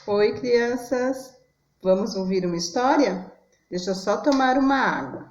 Oi, crianças! Vamos ouvir uma história? Deixa eu só tomar uma água.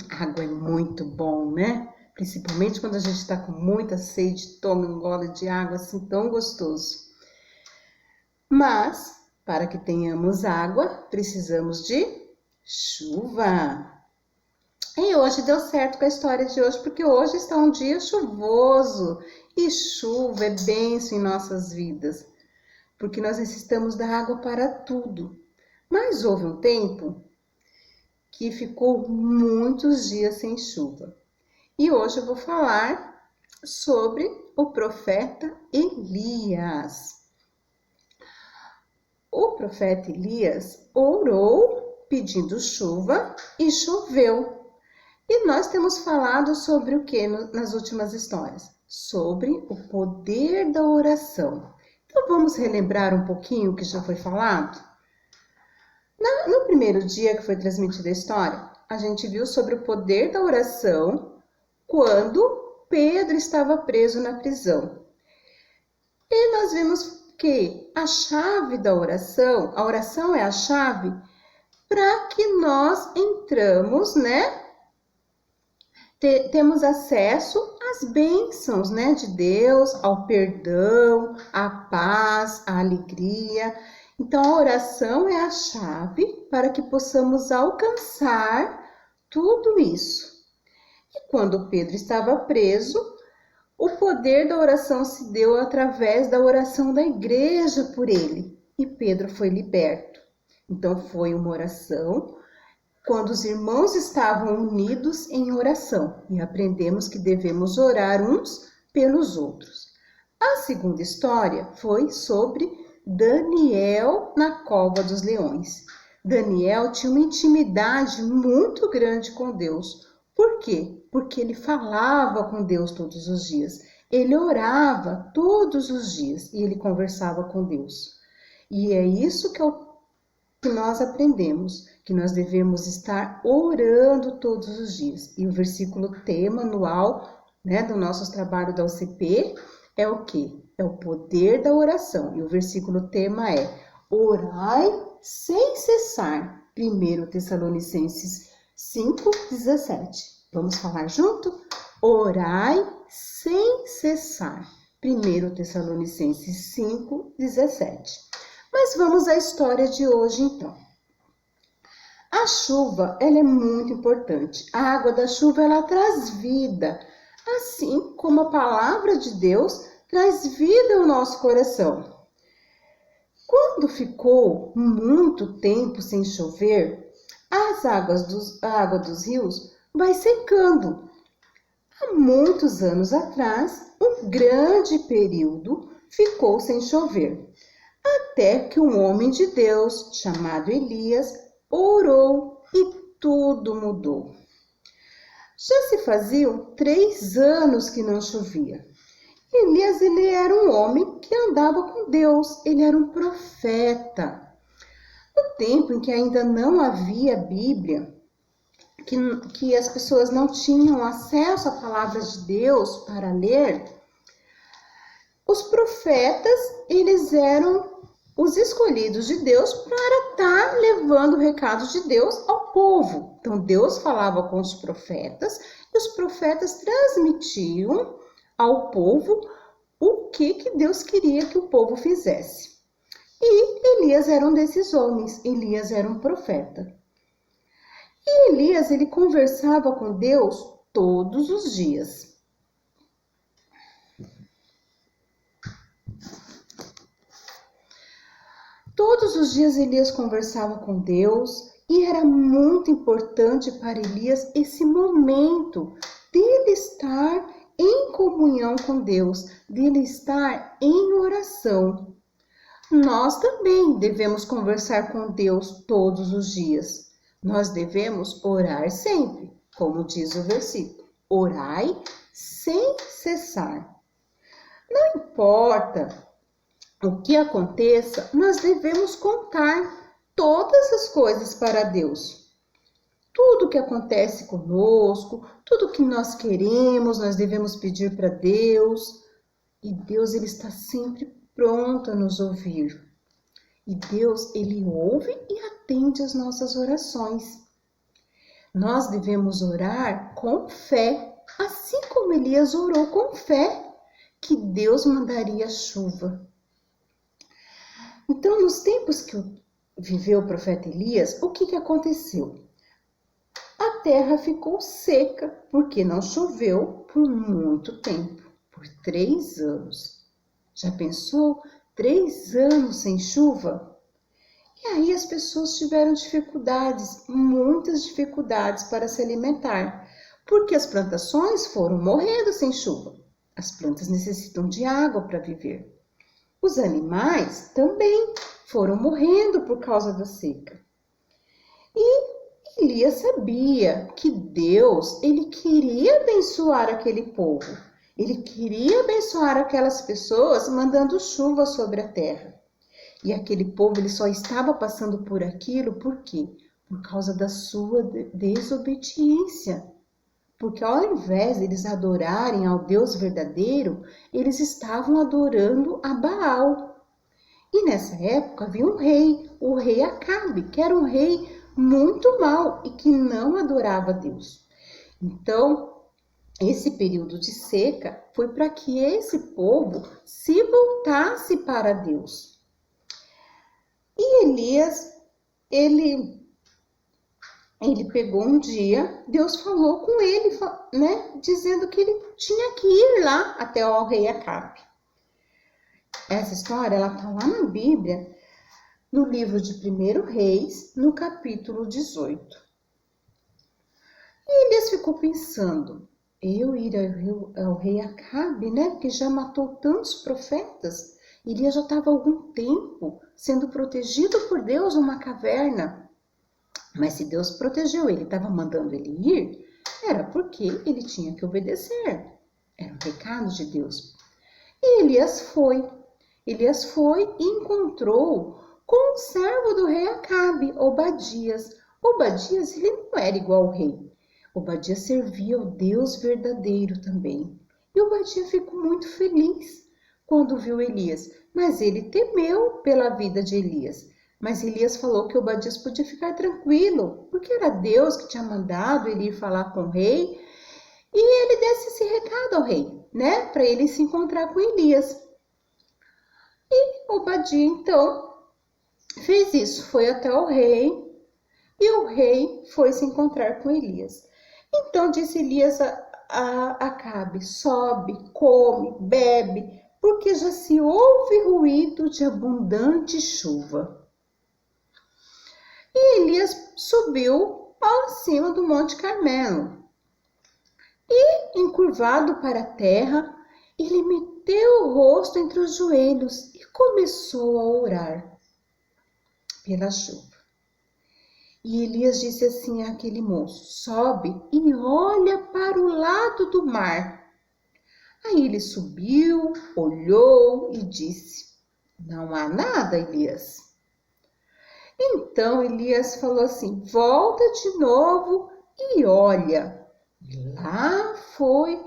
Água é muito bom, né? Principalmente quando a gente está com muita sede, tome um gole de água assim tão gostoso. Mas, para que tenhamos água, precisamos de chuva. E hoje deu certo com a história de hoje, porque hoje está um dia chuvoso e chuva é bênção em nossas vidas, porque nós necessitamos da água para tudo. Mas houve um tempo que ficou muitos dias sem chuva. E hoje eu vou falar sobre o profeta Elias. O profeta Elias orou pedindo chuva e choveu. E nós temos falado sobre o que nas últimas histórias? Sobre o poder da oração. Então vamos relembrar um pouquinho o que já foi falado? No primeiro dia que foi transmitida a história, a gente viu sobre o poder da oração quando Pedro estava preso na prisão. E nós vimos que a chave da oração, a oração é a chave para que nós entramos, né? Temos acesso às bênçãos, né, de Deus, ao perdão, à paz, à alegria. Então, a oração é a chave para que possamos alcançar tudo isso. E quando Pedro estava preso, o poder da oração se deu através da oração da igreja por ele. E Pedro foi liberto. Então, foi uma oração quando os irmãos estavam unidos em oração, e aprendemos que devemos orar uns pelos outros. A segunda história foi sobre Daniel na cova dos leões. Daniel tinha uma intimidade muito grande com Deus. Por quê? Porque ele falava com Deus todos os dias. Ele orava todos os dias e ele conversava com Deus. E é isso que nós aprendemos, que nós devemos estar orando todos os dias. E o versículo tema anual, né, do nosso trabalho da UCP é o quê? É o poder da oração. E o versículo tema é: orai sem cessar. 1 Tessalonicenses 5:17. Vamos falar junto? Orai sem cessar. 1 Tessalonicenses 5:17. Mas vamos à história de hoje, então. A chuva, ela é muito importante. A água da chuva, ela traz vida, assim como a palavra de Deus traz vida ao nosso coração. Quando ficou muito tempo sem chover, a água dos rios vai secando. Há muitos anos atrás, um grande período ficou sem chover. Até que um homem de Deus, chamado Elias, orou e tudo mudou. Já se faziam 3 anos que não chovia. Elias, ele era um homem que andava com Deus, ele era um profeta. No tempo em que ainda não havia Bíblia, que as pessoas não tinham acesso à palavra de Deus para ler, os profetas, eles eram os escolhidos de Deus para estar levando o recado de Deus ao povo. Então, Deus falava com os profetas e os profetas transmitiam ao povo o que Deus queria que o povo fizesse. E Elias era um desses homens, Elias era um profeta. E Elias, ele conversava com Deus todos os dias. Todos os dias Elias conversava com Deus e era muito importante para Elias esse momento dele estar em comunhão com Deus, dele estar em oração. Nós também devemos conversar com Deus todos os dias. Nós devemos orar sempre, como diz o versículo. Orai sem cessar. Não importa o que aconteça, nós devemos contar todas as coisas para Deus. Tudo que acontece conosco, tudo que nós queremos, nós devemos pedir para Deus. E Deus, ele está sempre pronto a nos ouvir. E Deus, ele ouve e atende as nossas orações. Nós devemos orar com fé, assim como Elias orou com fé, que Deus mandaria chuva. Então, nos tempos que viveu o profeta Elias, o que aconteceu? A terra ficou seca, porque não choveu por muito tempo, por 3 anos. Já pensou? 3 anos sem chuva? E aí as pessoas tiveram dificuldades, muitas dificuldades para se alimentar, porque as plantações foram morrendo sem chuva. As plantas necessitam de água para viver. Os animais também foram morrendo por causa da seca. E Elias sabia que Deus, ele queria abençoar aquele povo. Ele queria abençoar aquelas pessoas mandando chuva sobre a terra. E aquele povo, ele só estava passando por aquilo, por quê? Por causa da sua desobediência. Porque ao invés de eles adorarem ao Deus verdadeiro, eles estavam adorando a Baal. E nessa época havia um rei, o rei Acabe, que era um rei muito mau e que não adorava a Deus. Então, esse período de seca foi para que esse povo se voltasse para Deus. E Elias, ele pegou um dia, Deus falou com ele, né, dizendo que ele tinha que ir lá até o rei Acabe. Essa história, ela está lá na Bíblia, no livro de 1 Reis, no capítulo 18. E Elias ficou pensando, eu ir ao rei Acabe, né, que já matou tantos profetas. Elias já estava há algum tempo sendo protegido por Deus numa caverna. Mas se Deus protegeu ele, estava mandando ele ir, era porque ele tinha que obedecer. Era um recado de Deus. E Elias foi. Elias foi e encontrou com um servo do rei Acabe, Obadias. Obadias, ele não era igual ao rei. Obadias servia ao Deus verdadeiro também. E Obadias ficou muito feliz quando viu Elias, mas ele temeu pela vida de Elias. Mas Elias falou que Obadias podia ficar tranquilo, porque era Deus que tinha mandado ele ir falar com o rei, e ele desse esse recado ao rei, né, para ele se encontrar com Elias. E Obadias, então, fez isso, foi até o rei, e o rei foi se encontrar com Elias. Então disse Elias a Acabe, sobe, come, bebe, porque já se ouve ruído de abundante chuva. E Elias subiu acima do Monte Carmelo. E, encurvado para a terra, ele meteu o rosto entre os joelhos e começou a orar pela chuva. E Elias disse assim àquele moço, sobe e olha para o lado do mar. Aí ele subiu, olhou e disse, não há nada, Elias. Então Elias falou assim, volta de novo e olha. E lá foi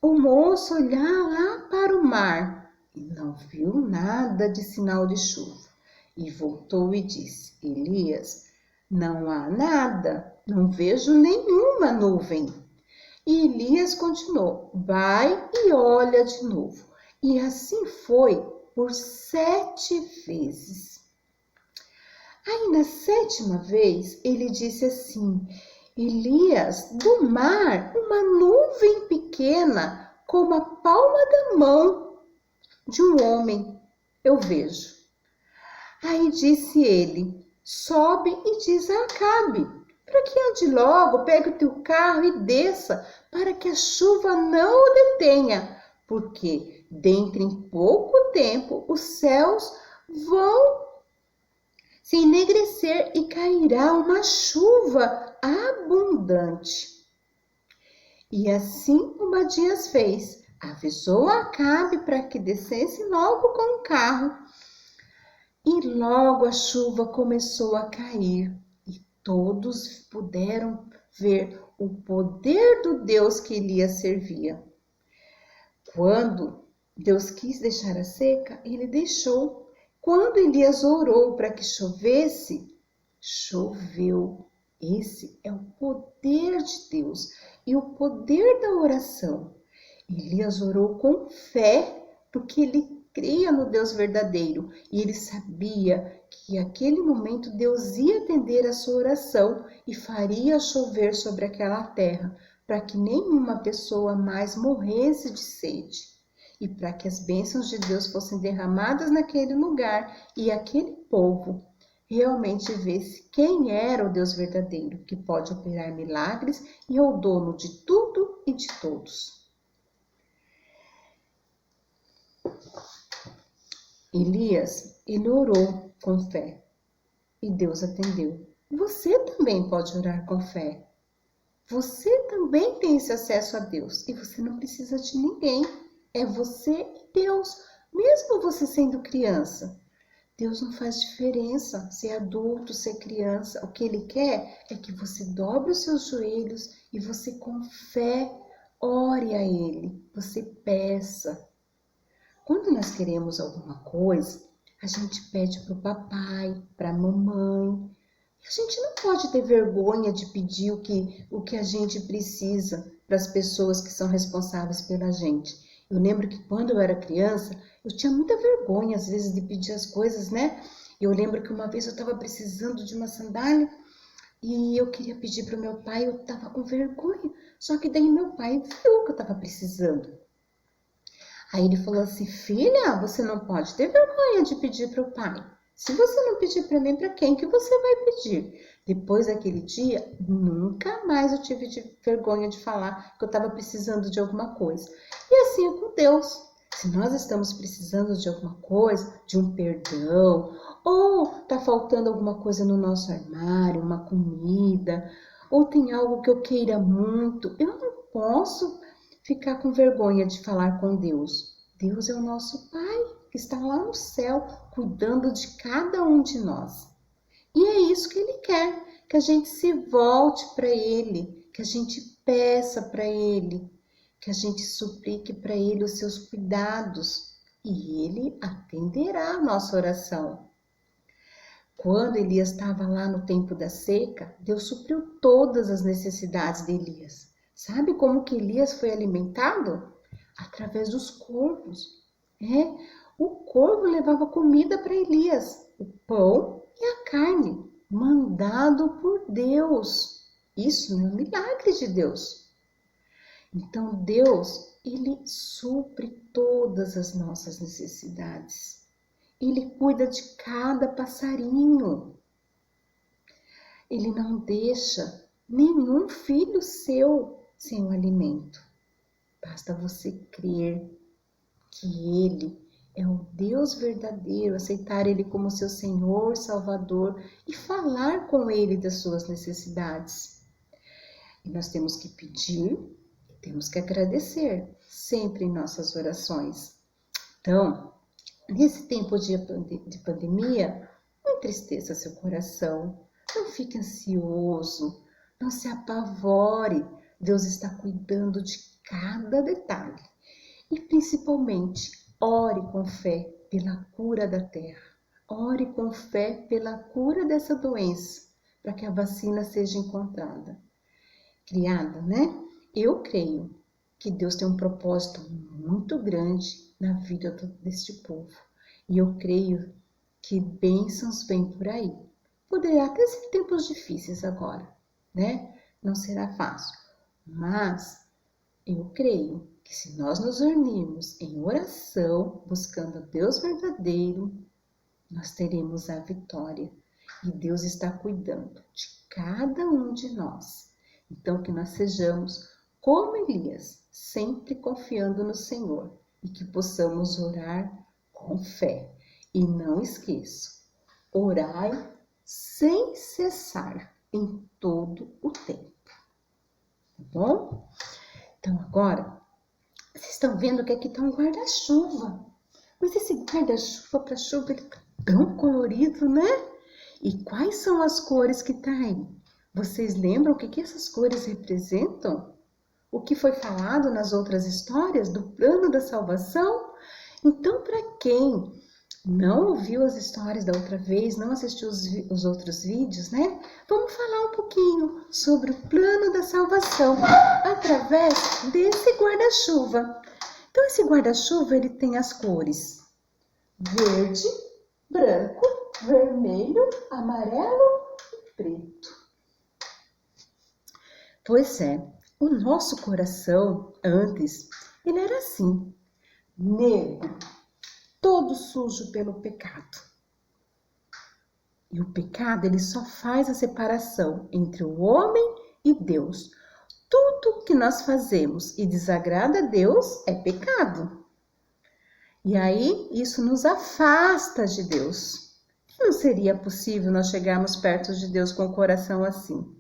o moço olhar lá para o mar e não viu nada de sinal de chuva. E voltou e disse, Elias, não há nada, não vejo nenhuma nuvem. E Elias continuou, vai e olha de novo. E assim foi por 7 vezes. Aí na 7ª vez ele disse assim, Elias, do mar uma nuvem pequena como a palma da mão de um homem eu vejo. Aí disse ele, sobe e diz a Acabe, para que ande logo, pegue o teu carro e desça, para que a chuva não o detenha, porque dentro em pouco tempo os céus vão se enegrecer e cairá uma chuva abundante. E assim Obadias fez, avisou a Acabe para que descesse logo com o carro. E logo a chuva começou a cair e todos puderam ver o poder do Deus que Elias servia. Quando Deus quis deixar a seca, ele deixou. Quando Elias orou para que chovesse, choveu. Esse é o poder de Deus e o poder da oração. Elias orou com fé, porque ele cria no Deus verdadeiro e ele sabia que naquele momento Deus ia atender a sua oração e faria chover sobre aquela terra, para que nenhuma pessoa mais morresse de sede e para que as bênçãos de Deus fossem derramadas naquele lugar e aquele povo realmente visse quem era o Deus verdadeiro, que pode operar milagres e é o dono de tudo e de todos. Elias, ele orou com fé e Deus atendeu. Você também pode orar com fé. Você também tem esse acesso a Deus e você não precisa de ninguém. É você e Deus, mesmo você sendo criança. Deus não faz diferença se é adulto, se é criança. O que Ele quer é que você dobre os seus joelhos e você com fé ore a Ele, você peça. Quando nós queremos alguma coisa, a gente pede para o papai, para a mamãe. A gente não pode ter vergonha de pedir o que a gente precisa para as pessoas que são responsáveis pela gente. Eu lembro que quando eu era criança, eu tinha muita vergonha às vezes de pedir as coisas, né? Eu lembro que uma vez eu estava precisando de uma sandália e eu queria pedir para o meu pai, eu estava com vergonha. Só que daí meu pai viu que eu estava precisando. Aí ele falou assim, filha, você não pode ter vergonha de pedir para o pai. Se você não pedir para mim, para quem que você vai pedir? Depois daquele dia, nunca mais eu tive vergonha de falar que eu estava precisando de alguma coisa. E assim é com Deus. Se nós estamos precisando de alguma coisa, de um perdão, ou está faltando alguma coisa no nosso armário, uma comida, ou tem algo que eu queira muito, eu não posso ficar com vergonha de falar com Deus. Deus é o nosso Pai, que está lá no céu, cuidando de cada um de nós. E é isso que Ele quer, que a gente se volte para Ele, que a gente peça para Ele, que a gente suplique para Ele os seus cuidados e Ele atenderá a nossa oração. Quando Elias estava lá no tempo da seca, Deus supriu todas as necessidades de Elias. Sabe como que Elias foi alimentado? Através dos corvos. O corvo levava comida para Elias, o pão e a carne, mandado por Deus. Isso não é um milagre de Deus. Então Deus, Ele supre todas as nossas necessidades. Ele cuida de cada passarinho. Ele não deixa nenhum filho seu sem o alimento. Basta você crer que Ele é o Deus verdadeiro, aceitar Ele como seu Senhor, Salvador e falar com Ele das suas necessidades. E nós temos que pedir e temos que agradecer sempre em nossas orações. Então, nesse tempo de pandemia, não entristeça seu coração, não fique ansioso, não se apavore. Deus está cuidando de cada detalhe. E principalmente, ore com fé pela cura da terra. Ore com fé pela cura dessa doença, para que a vacina seja encontrada. Criada, né? Eu creio que Deus tem um propósito muito grande na vida deste povo. E eu creio que bênçãos vêm por aí. Poderá até ser tempos difíceis agora, né? Não será fácil. Mas eu creio que se nós nos unirmos em oração, buscando a Deus verdadeiro, nós teremos a vitória. E Deus está cuidando de cada um de nós. Então, que nós sejamos como Elias, sempre confiando no Senhor e que possamos orar com fé. E não esqueçam, orai sem cessar em todo o tempo. Tá bom? Então, agora, vocês estão vendo que aqui está um guarda-chuva. Mas esse guarda-chuva para chuva, ele tá tão colorido, né? E quais são as cores que tá aí? Vocês lembram o que essas cores representam? o que foi falado nas outras histórias do plano da salvação? Então, para quem não ouviu as histórias da outra vez, não assistiu os outros vídeos, né? Vamos falar um pouquinho sobre o plano da salvação através desse guarda-chuva. Então, esse guarda-chuva, ele tem as cores verde, branco, vermelho, amarelo e preto. Pois é, o nosso coração, antes, ele era assim, negro, todo sujo pelo pecado. E o pecado, ele só faz a separação entre o homem e Deus. Tudo que nós fazemos e desagrada a Deus é pecado. E aí, isso nos afasta de Deus. Não seria possível nós chegarmos perto de Deus com o coração assim.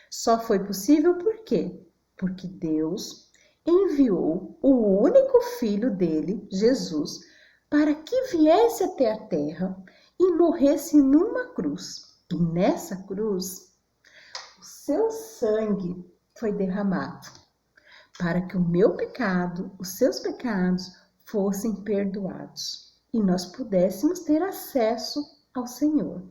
Só foi possível por quê? Porque Deus enviou o único filho dele, Jesus, para que viesse até a terra e morresse numa cruz. E nessa cruz, o seu sangue foi derramado para que o meu pecado, os seus pecados, fossem perdoados e nós pudéssemos ter acesso ao Senhor.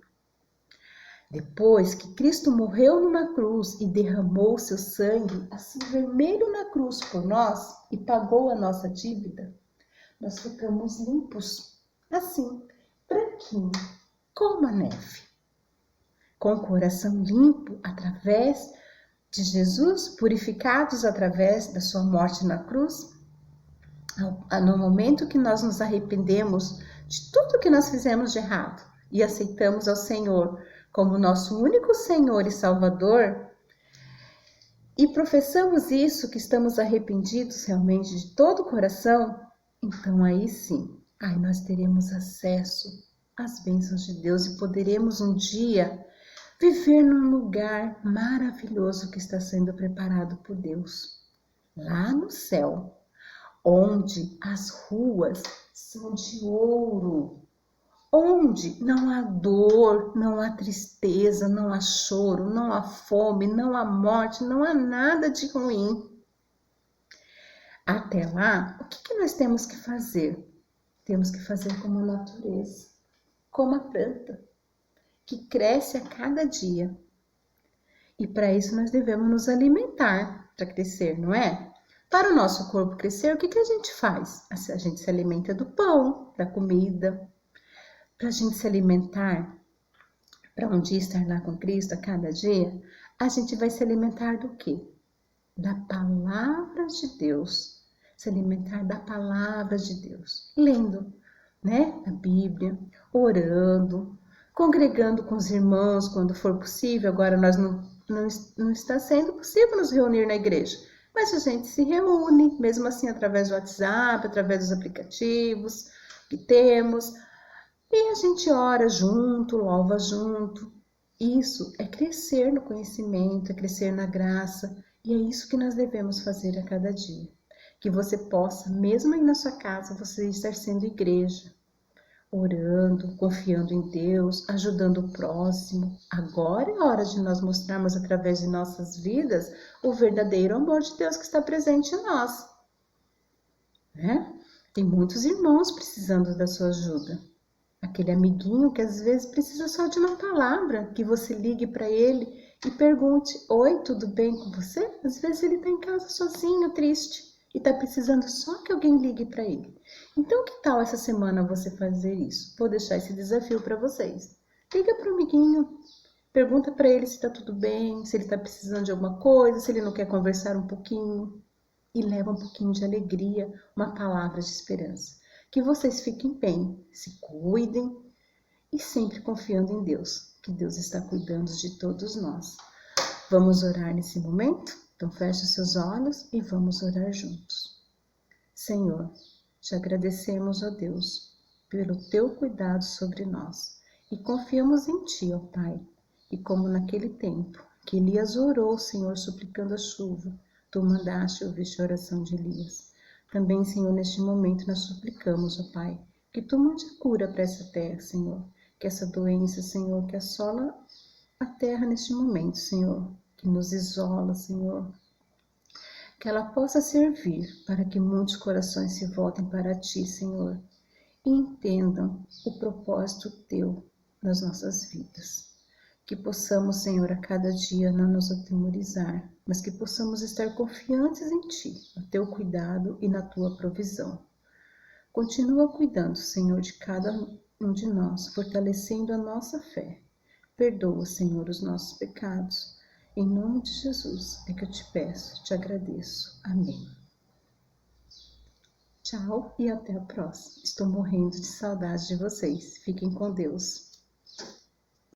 Depois que Cristo morreu numa cruz e derramou seu sangue, assim vermelho na cruz por nós e pagou a nossa dívida, nós ficamos limpos, assim, branquinho, como a neve. Com o coração limpo através de Jesus, purificados através da sua morte na cruz, no momento que nós nos arrependemos de tudo que nós fizemos de errado e aceitamos ao Senhor como nosso único Senhor e Salvador, e professamos isso, que estamos arrependidos realmente de todo o coração, então aí sim, aí nós teremos acesso às bênçãos de Deus e poderemos um dia viver num lugar maravilhoso que está sendo preparado por Deus, lá no céu, onde as ruas são de ouro, onde não há dor, não há tristeza, não há choro, não há fome, não há morte, não há nada de ruim. Até lá, o que nós temos que fazer? Temos que fazer como a natureza, como a planta, que cresce a cada dia. E para isso nós devemos nos alimentar para crescer, não é? Para o nosso corpo crescer, o que a gente faz? A gente se alimenta do pão, da comida. Para a gente se alimentar, para um dia estar lá com Cristo a cada dia, a gente vai se alimentar do quê? Da palavra de Deus. Se alimentar da palavra de Deus. Lendo, né? A Bíblia, orando, congregando com os irmãos quando for possível. Agora não está sendo possível nos reunir na igreja. Mas a gente se reúne, mesmo assim através do WhatsApp, através dos aplicativos que temos. E a gente ora junto, louva junto. Isso é crescer no conhecimento, é crescer na graça. E é isso que nós devemos fazer a cada dia. Que você possa, mesmo aí na sua casa, você estar sendo igreja. Orando, confiando em Deus, ajudando o próximo. Agora é hora de nós mostrarmos através de nossas vidas o verdadeiro amor de Deus que está presente em nós. Né? Tem muitos irmãos precisando da sua ajuda. Aquele amiguinho que às vezes precisa só de uma palavra, que você ligue para ele e pergunte: oi, tudo bem com você? Às vezes ele está em casa sozinho, triste, e está precisando só que alguém ligue para ele. Então, que tal essa semana você fazer isso? Vou deixar esse desafio para vocês. Liga para o amiguinho, pergunta para ele se está tudo bem, se ele está precisando de alguma coisa, se ele não quer conversar um pouquinho, e leva um pouquinho de alegria, uma palavra de esperança. Que vocês fiquem bem, se cuidem e sempre confiando em Deus, que Deus está cuidando de todos nós. Vamos orar nesse momento? Então feche os seus olhos e vamos orar juntos. Senhor, te agradecemos, ó Deus, pelo teu cuidado sobre nós e confiamos em ti, ó Pai. E como naquele tempo que Elias orou, Senhor, suplicando a chuva, tu mandaste ouvir a oração de Elias. Também, Senhor, neste momento nós suplicamos, ó Pai, que tu mande a cura para essa terra, Senhor. Que essa doença, Senhor, que assola a terra neste momento, Senhor, que nos isola, Senhor, que ela possa servir para que muitos corações se voltem para Ti, Senhor, e entendam o propósito Teu nas nossas vidas. Que possamos, Senhor, a cada dia não nos atemorizar, mas que possamos estar confiantes em Ti, no Teu cuidado e na Tua provisão. Continua cuidando, Senhor, de cada um de nós, fortalecendo a nossa fé. Perdoa, Senhor, os nossos pecados. Em nome de Jesus é que eu te peço, te agradeço. Amém. Tchau e até a próxima. Estou morrendo de saudade de vocês. Fiquem com Deus.